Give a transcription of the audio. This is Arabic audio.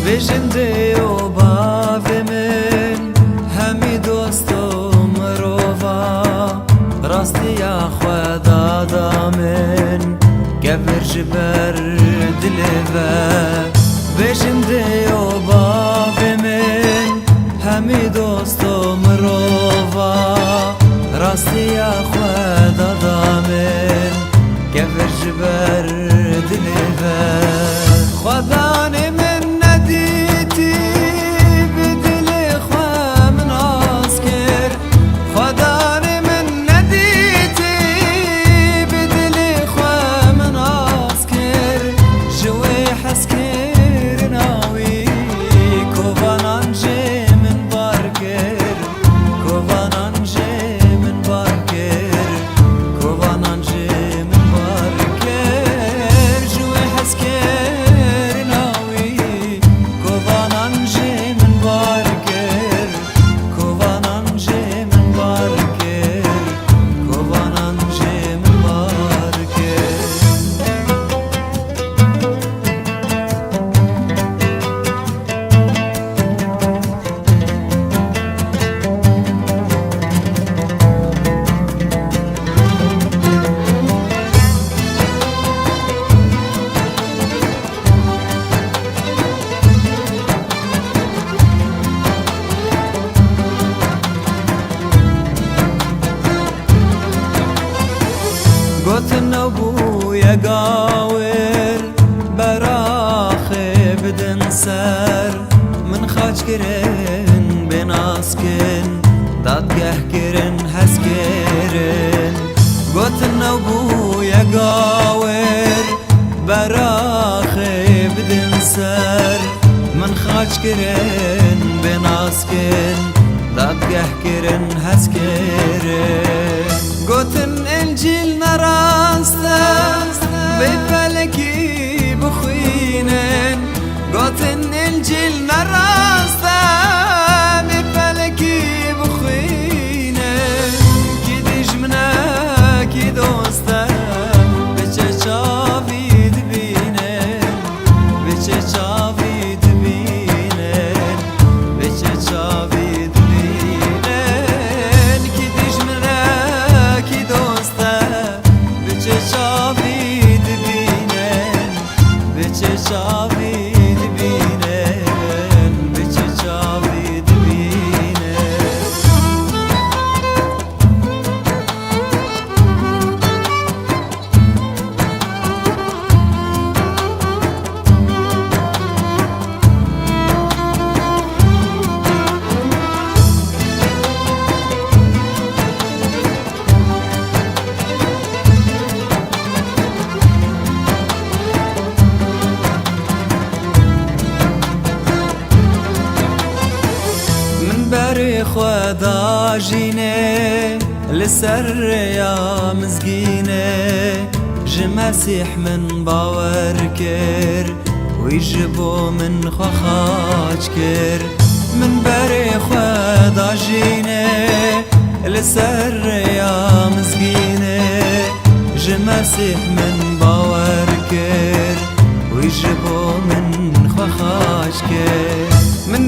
بجندي وباف من همي دوست و مروفا راستي يا خدا دامن قبر جبر دلفا بجندي وباف من همي دوست و مروفا راستي يا خدا دامن قبر جبر دلفا خداني من نديتي بدلي خوا من عسكر خداني من نديتي بدلي خوا من عسكر جوي حسكر ناوي كوفانانجي من باركر كوفانانجي من باركر كوفانانجي من باركر جوي حسكر قوتن ابويا قاور براخي بدن سر من خاج كرن بناسكن دادقه كرن هسكرن قوتن ابويا قاور براخي بدن سر من خاج كرن بناسكن دادقه كرن هسكرن قوتن انجيل نراستا بفلكي بخوينن قوتن انجيل نراستا بفلكي بخوينن كي دجمنا كي دوستا بچه چاوی دبینن بچه چاوی دبینن بچه چاوی دبینن كي دجمنا كي دوستا بچه چاوی دبینن بچه چاوی دبینن بچه چاوی دبینن بری خدا جینه لسر یا مزگینه جمسیح من باور کر ویجبو من خواج کر من بری خدا جینه لسر یا مزگینه جمسیح من باور کر ویجبو من خواج کر من